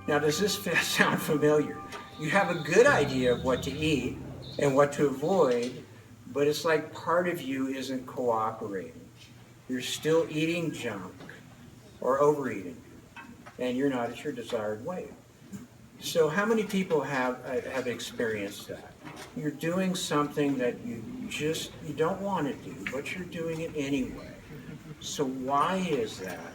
Now, does this sound familiar? You have a good idea of what to eat and what to avoid, but it's like part of you isn't cooperating. You're still eating junk or overeating, and you're not at your desired weight. So how many people have experienced that? You're doing something that you don't want to do, but you're doing it anyway. So why is that?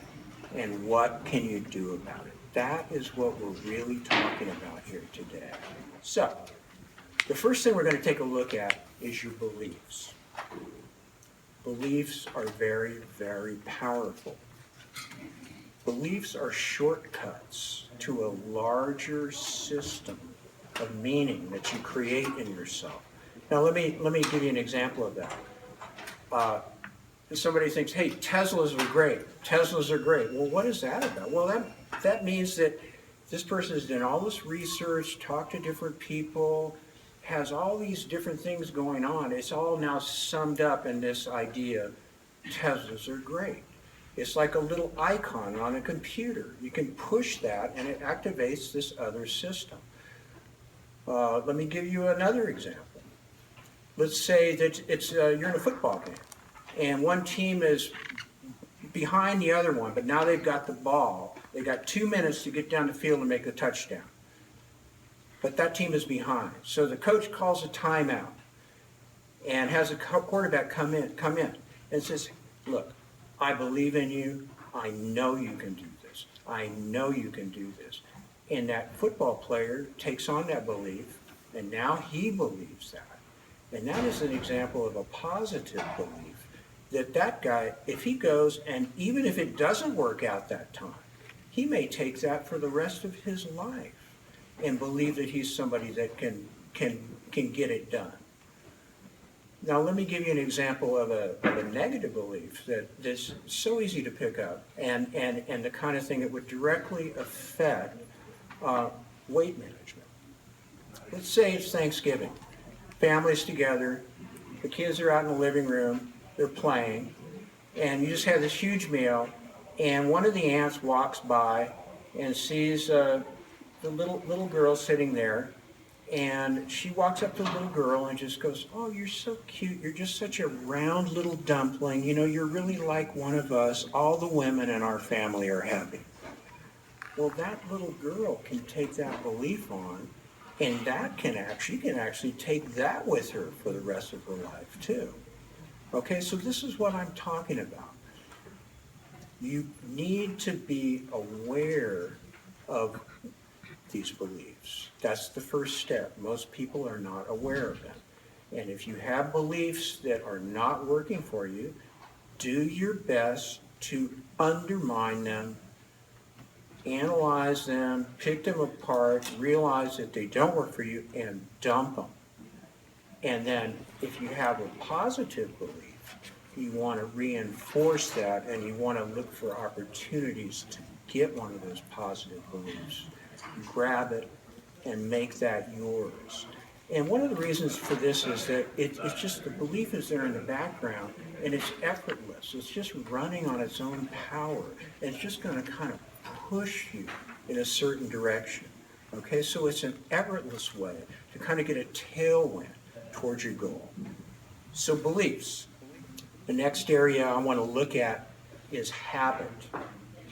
And what can you do about it? That is what we're really talking about here today. So, the first thing we're going to take a look at is your beliefs. Beliefs are very, very powerful. Beliefs are shortcuts to a larger system of meaning that you create in yourself. Now, let me give you an example of that. Somebody thinks, hey, Teslas are great. Teslas are great. Well, what is that about? Well, that means that this person has done all this research, talked to different people, has all these different things going on. It's all now summed up in this idea, Teslas are great. It's like a little icon on a computer. You can push that and it activates this other system. Let me give you another example. Let's say that you're in a football game and one team is behind the other one, but now they've got the ball. They've got 2 minutes to get down the field and make a touchdown. But that team is behind. So the coach calls a timeout and has a quarterback come in and says, look, I believe in you. I know you can do this. I know you can do this. And that football player takes on that belief, and now he believes that. And that is an example of a positive belief that guy, if he goes, and even if it doesn't work out that time, he may take that for the rest of his life and believe that he's somebody that can get it done. Now, let me give you an example of a negative belief that's so easy to pick up and the kind of thing that would directly affect weight management. Let's say it's Thanksgiving. Family's together. The kids are out in the living room. They're playing. And you just have this huge meal. And one of the aunts walks by and sees the little girl sitting there. And she walks up to the little girl and just goes, oh, you're so cute. You're just such a round little dumpling. You know, you're really like one of us. All the women in our family are happy. Well, that little girl can take that belief on, and she can actually take that with her for the rest of her life, too. Okay, so this is what I'm talking about. You need to be aware of these beliefs. That's the first step. Most people are not aware of them. And if you have beliefs that are not working for you, do your best to undermine them, analyze them, pick them apart, realize that they don't work for you, and dump them. And then if you have a positive belief, you want to reinforce that, and you want to look for opportunities to get one of those positive beliefs. Grab it and make that yours. And one of the reasons for this is that it's just the belief is there in the background, and it's effortless. It's just running on its own power. And it's just going to kind of push you in a certain direction. Okay, so it's an effortless way to kind of get a tailwind towards your goal. So beliefs. The next area I want to look at is habit.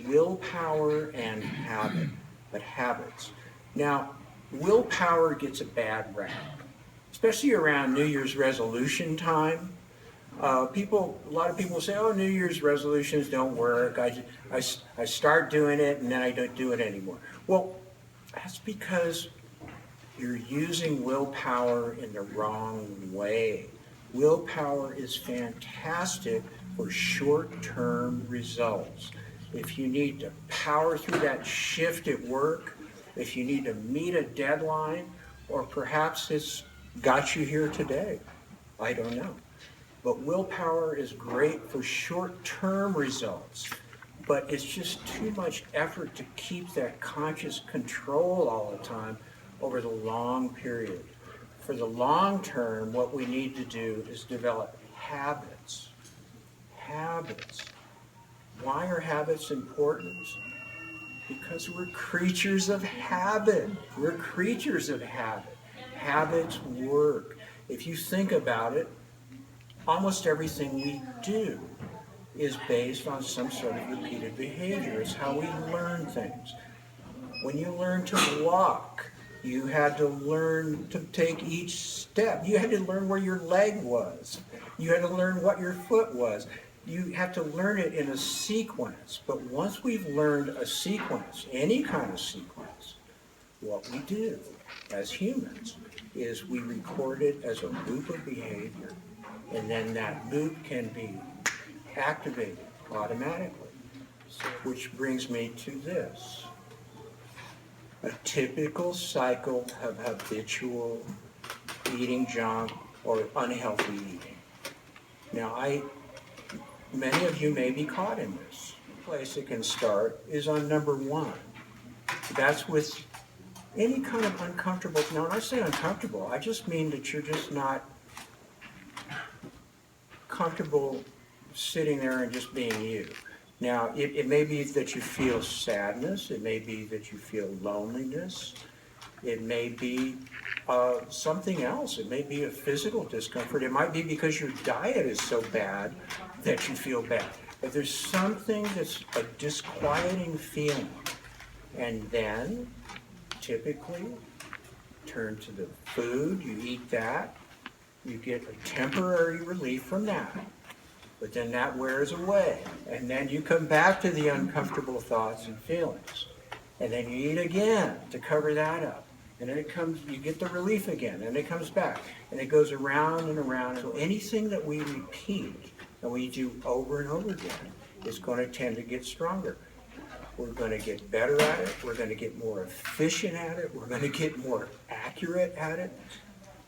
Willpower and habit, but habits. Now, willpower gets a bad rap, especially around New Year's resolution time. A lot of people say, oh, New Year's resolutions don't work. I start doing it and then I don't do it anymore. Well, that's because you're using willpower in the wrong way. Willpower is fantastic for short-term results. If you need to power through that shift at work, if you need to meet a deadline, or perhaps it's got you here today, I don't know. But willpower is great for short-term results, but it's just too much effort to keep that conscious control all the time over the long period. For the long term, what we need to do is develop habits. Habits. Why are habits important? Because we're creatures of habit. We're creatures of habit. Habits work. If you think about it, almost everything we do is based on some sort of repeated behavior. It's how we learn things. When you learn to walk, you had to learn to take each step. You had to learn where your leg was. You had to learn what your foot was. You have to learn it in a sequence. But once we've learned a sequence, any kind of sequence, what we do as humans is we record it as a loop of behavior. And then that loop can be activated automatically. Which brings me to this. A typical cycle of habitual eating junk or unhealthy eating. Now, many of you may be caught in this. The place it can start is on number 1. That's with any kind of uncomfortable. Now, when I say uncomfortable, I just mean that you're just not comfortable sitting there and just being you. Now, it may be that you feel sadness. It may be that you feel loneliness. It may be something else. It may be a physical discomfort. It might be because your diet is so bad that you feel bad. But there's something that's a disquieting feeling. And then, typically, turn to the food. You eat that. You get a temporary relief from that. But then that wears away. And then you come back to the uncomfortable thoughts and feelings. And then you eat again to cover that up. And then you get the relief again, and it comes back. And it goes around and around. So anything that we repeat and we do over and over again is going to tend to get stronger. We're going to get better at it. We're going to get more efficient at it. We're going to get more accurate at it.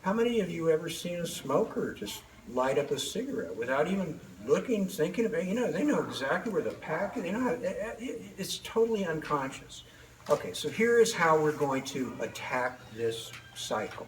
How many of you ever seen a smoker just light up a cigarette without even looking, thinking about it? They know exactly where the pack is. It's totally unconscious. Okay, so here is how we're going to attack this cycle.